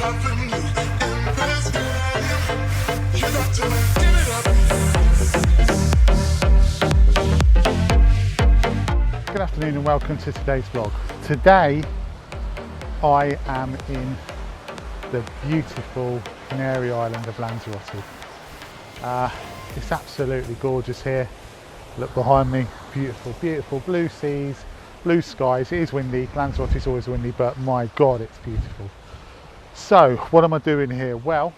Good afternoon and welcome to today's vlog. Today I am in the beautiful Canary Island of Lanzarote. It's absolutely gorgeous here. Look behind me, beautiful, beautiful blue seas, blue skies. It is windy, Lanzarote is always windy, but my God, it's beautiful. So what am I doing here? Well,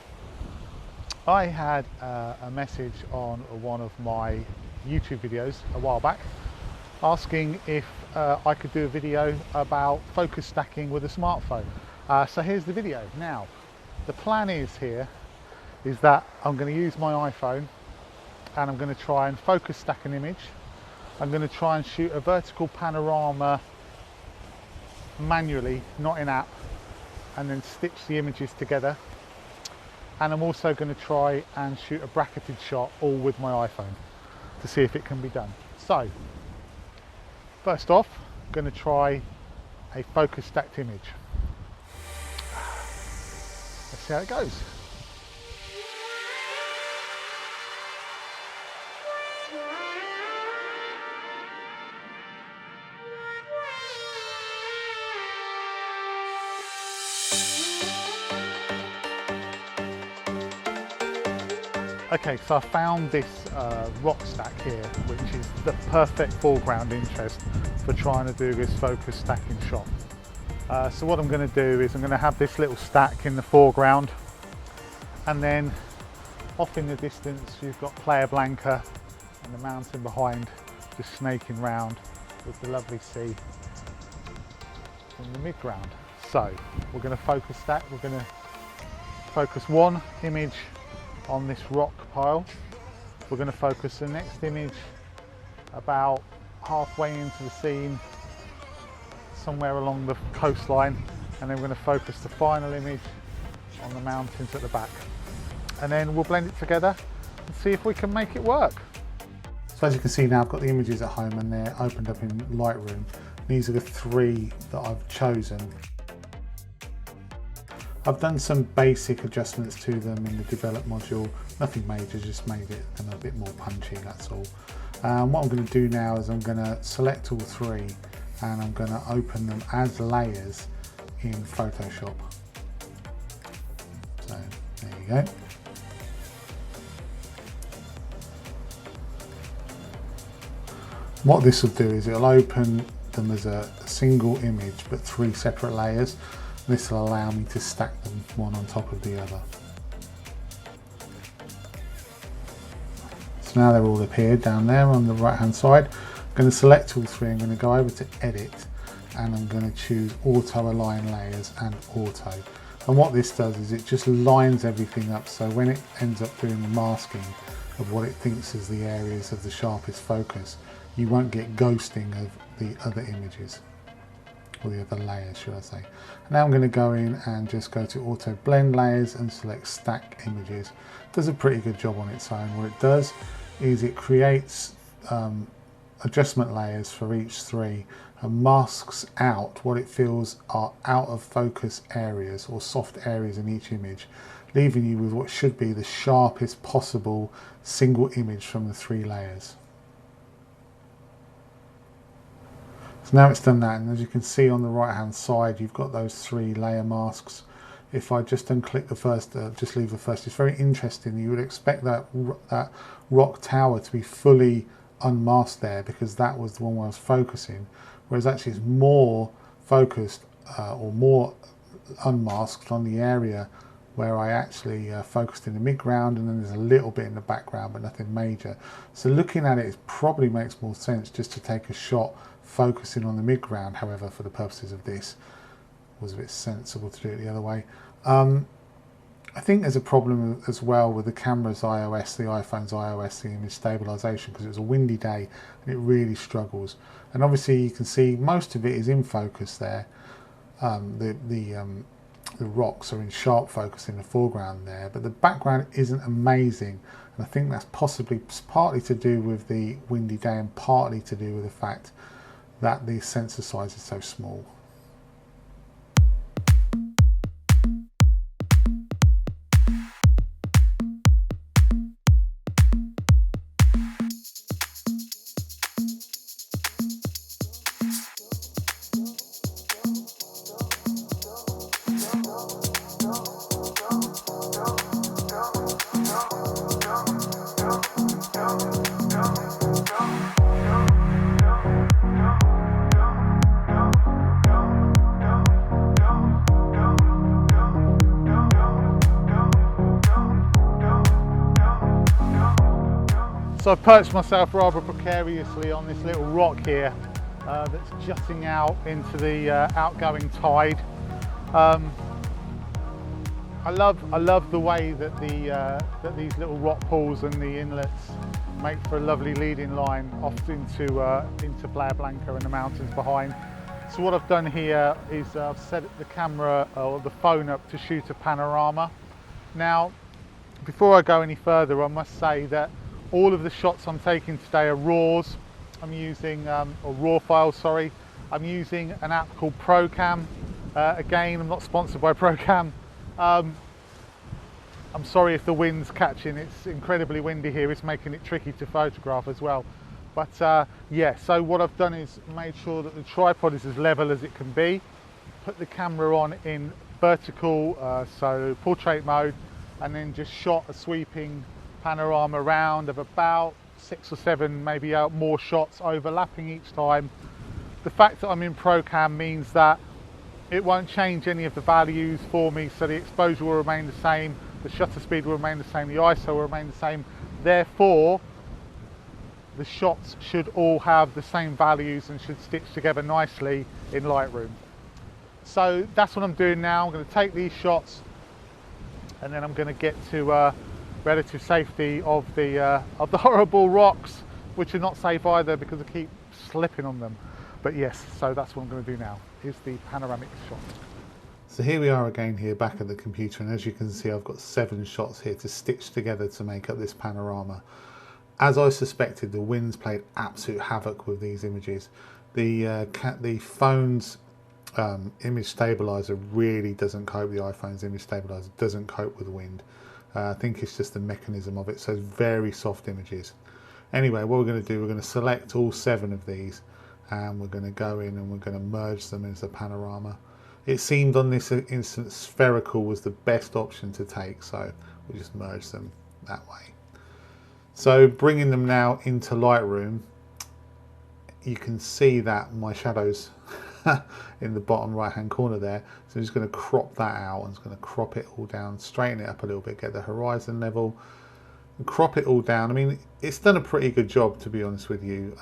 I had a message on one of my YouTube videos a while back asking if I could do a video about focus stacking with a smartphone. So here's the video. Now, the plan is that I'm going to use my iPhone and I'm going to try and focus stack an image. I'm going to try and shoot a vertical panorama manually, not in app, and then stitch the images together. And I'm also going to try and shoot a bracketed shot all with my iPhone to see if it can be done. So first off, I'm going to try a focus stacked image. Let's see how it goes. Okay, so I found this rock stack here, which is the perfect foreground interest for trying to do this focus stacking shot. So what I'm going to do is I'm going to have this little stack in the foreground, and then off in the distance you've got Playa Blanca and the mountain behind just snaking round with the lovely sea in the mid-ground. So we're going to focus stack, we're going to focus one image on this rock pile. We're going to focus the next image about halfway into the scene, somewhere along the coastline, and then we're going to focus the final image on the mountains at the back. And then we'll blend it together and see if we can make it work. So as you can see now, I've got the images at home and they're opened up in Lightroom. These are the three that I've chosen. I've done some basic adjustments to them in the develop module, nothing major, just made them a bit more punchy, that's all. What I'm going to do now is I'm going to select all three and I'm going to open them as layers in Photoshop. So there you go. What this will do is it'll open them as a single image but three separate layers. This will allow me to stack them one on top of the other. So now they're all appeared down there on the right hand side. I'm going to select all three, I'm going to go over to edit and I'm going to choose auto align layers and auto. And what this does is it just lines everything up, so when it ends up doing the masking of what it thinks is the areas of the sharpest focus, you won't get ghosting of the other images, or the other layers should I say. Now I'm going to go in and just go to auto blend layers and select stack images. It does a pretty good job on its own. What it does is it creates adjustment layers for each three and masks out what it feels are out of focus areas or soft areas in each image, leaving you with what should be the sharpest possible single image from the three layers. So now it's done that, and as you can see on the right hand side you've got those three layer masks. If I just unclick the first, just leave the first, it's very interesting. You would expect that rock tower to be fully unmasked there because that was the one where I was focusing, whereas actually it's more focused or more unmasked on the area where I actually focused in the mid-ground, and then there's a little bit in the background but nothing major. So looking at it, it probably makes more sense just to take a shot focusing on the mid-ground. However, for the purposes of this, it was a bit sensible to do it the other way. I think there's a problem as well with the camera's iOS, the iPhone's iOS, the image stabilization, because it was a windy day and it really struggles. And obviously you can see most of it is in focus there. The rocks are in sharp focus in the foreground there, but the background isn't amazing. And I think that's possibly partly to do with the windy day and partly to do with the fact that the sensor size is so small. So I've perched myself rather precariously on this little rock here that's jutting out into the outgoing tide. I love the way that that these little rock pools and the inlets make for a lovely leading line off into Playa Blanca and the mountains behind. So what I've done here is I've set the camera or the phone up to shoot a panorama. Now, before I go any further, I must say that all of the shots I'm taking today are RAWs. I'm using, or RAW files, sorry. I'm using an app called ProCam. Again, I'm not sponsored by ProCam. I'm sorry if the wind's catching, it's incredibly windy here, it's making it tricky to photograph as well. But yeah, so what I've done is made sure that the tripod is as level as it can be, put the camera on in vertical, so portrait mode, and then just shot a sweeping panorama round of about 6 or 7, maybe more shots overlapping each time. The fact that I'm in ProCam means that it won't change any of the values for me, so the exposure will remain the same, the shutter speed will remain the same, the ISO will remain the same. Therefore, the shots should all have the same values and should stitch together nicely in Lightroom. So that's what I'm doing now. I'm going to take these shots and then I'm going to get to relative safety of the horrible rocks, which are not safe either because I keep slipping on them. But yes, so that's what I'm going to do now. Here's the panoramic shot. So here we are again here back at the computer, and as you can see I've got 7 shots here to stitch together to make up this panorama. As I suspected, the wind's played absolute havoc with these images. The phone's image stabilizer really doesn't cope, the iPhone's image stabilizer doesn't cope with the wind. I think it's just the mechanism of it, so it's very soft images. Anyway, what we're going to do, we're going to select all 7 of these and we're going to go in and we're going to merge them into a panorama. It seemed on this instance spherical was the best option to take, so we'll just merge them that way. So bringing them now into Lightroom, you can see that my shadows in the bottom right hand corner there, so I'm just going to crop that out. I'm just going to crop it all down, straighten it up a little bit, get the horizon level and crop it all down. I mean, it's done a pretty good job, to be honest with you.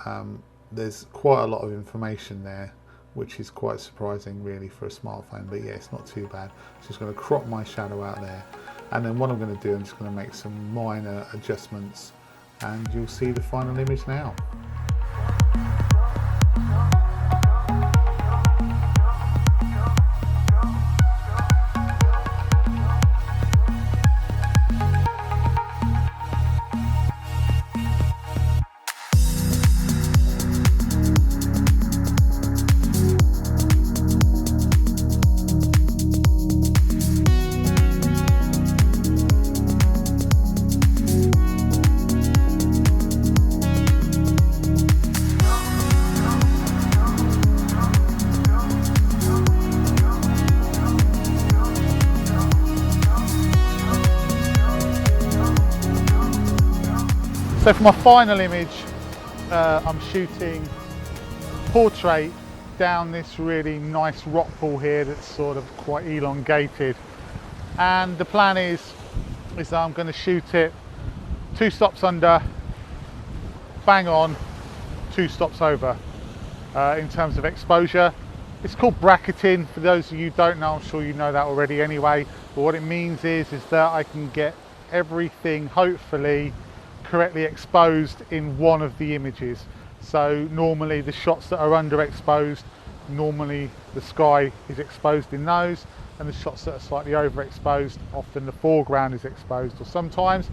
There's quite a lot of information there, which is quite surprising really for a smartphone, but yeah, it's not too bad. So just going to crop my shadow out there, and then what I'm going to do, I'm just going to make some minor adjustments and you'll see the final image now. So for my final image, I'm shooting portrait down this really nice rock pool here that's sort of quite elongated. And the plan is I'm going to shoot it 2 stops under, bang on, 2 stops over in terms of exposure. It's called bracketing. For those of you who don't know, I'm sure you know that already anyway. But what it means is that I can get everything hopefully correctly exposed in one of the images. So normally the shots that are underexposed, normally the sky is exposed in those, and the shots that are slightly overexposed, often the foreground is exposed, or sometimes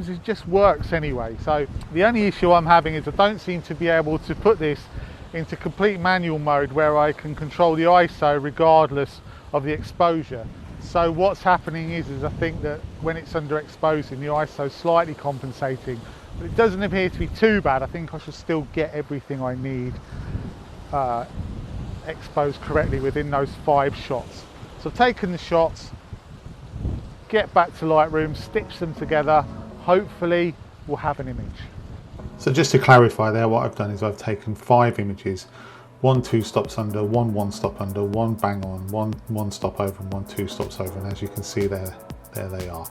it just works anyway. So the only issue I'm having is I don't seem to be able to put this into complete manual mode where I can control the ISO regardless of the exposure. So what's happening is I think that when it's underexposing, the ISO is slightly compensating, but it doesn't appear to be too bad. I think I should still get everything I need exposed correctly within those 5 shots. So I've taken the shots, get back to Lightroom, stitch them together, hopefully we'll have an image. So just to clarify there, what I've done is I've taken 5 images, 1 2 stops under, 1 1 stop under, 1 bang on, 1 1 stop over and 1 2 stops over, and as you can see there, there they are.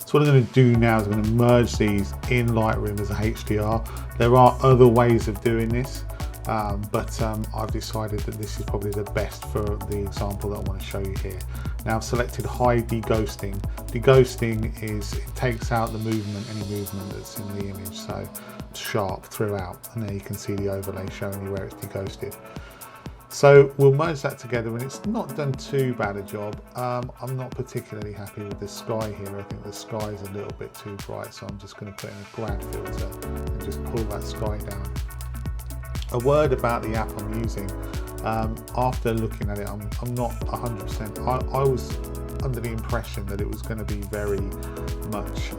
So what I'm going to do now is I'm going to merge these in Lightroom as a HDR. There are other ways of doing this, but I've decided that this is probably the best for the example that I want to show you here. Now I've selected high deghosting. Deghosting is, it takes out the movement, any movement that's in the image, so it's sharp throughout, and there you can see the overlay showing you where it's deghosted. So we'll merge that together, and it's not done too bad a job. I'm not particularly happy with the sky here. I think the sky is a little bit too bright, so I'm just going to put in a grad filter and just pull that sky down. A word about the app I'm using. After looking at it, I'm not 100%. I was under the impression that it was going to be very much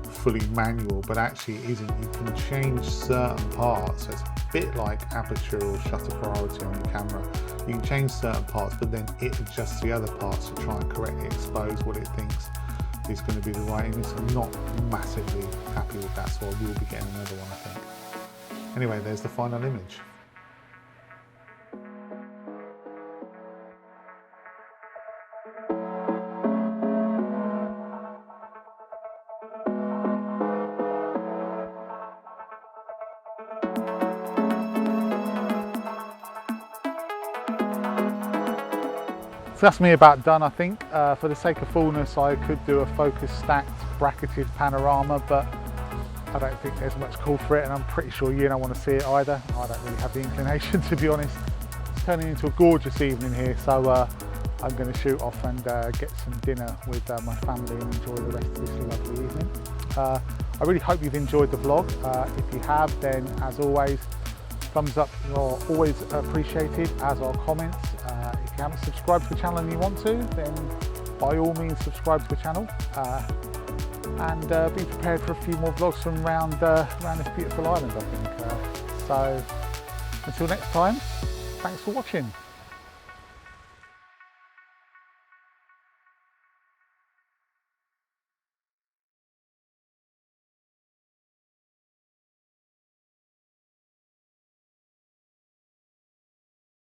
fully manual, but actually it isn't. You can change certain parts, so it's a bit like aperture or shutter priority on your camera. You can change certain parts, but then it adjusts the other parts to try and correctly expose what it thinks is going to be the right image. I'm not massively happy with that, so I will be getting another one, I think. Anyway, there's the final image. So that's me about done, I think. For the sake of fullness, I could do a focus stacked bracketed panorama, but I don't think there's much call for it, and I'm pretty sure you don't want to see it either. I don't really have the inclination, to be honest. It's turning into a gorgeous evening here, so I'm going to shoot off and get some dinner with my family and enjoy the rest of this lovely evening. I really hope you've enjoyed the vlog. If you have, then as always, thumbs up are always appreciated, as are comments. If you haven't subscribed to the channel and you want to, then by all means subscribe to the channel. And be prepared for a few more vlogs from around this beautiful island, I think. So until next time, thanks for watching.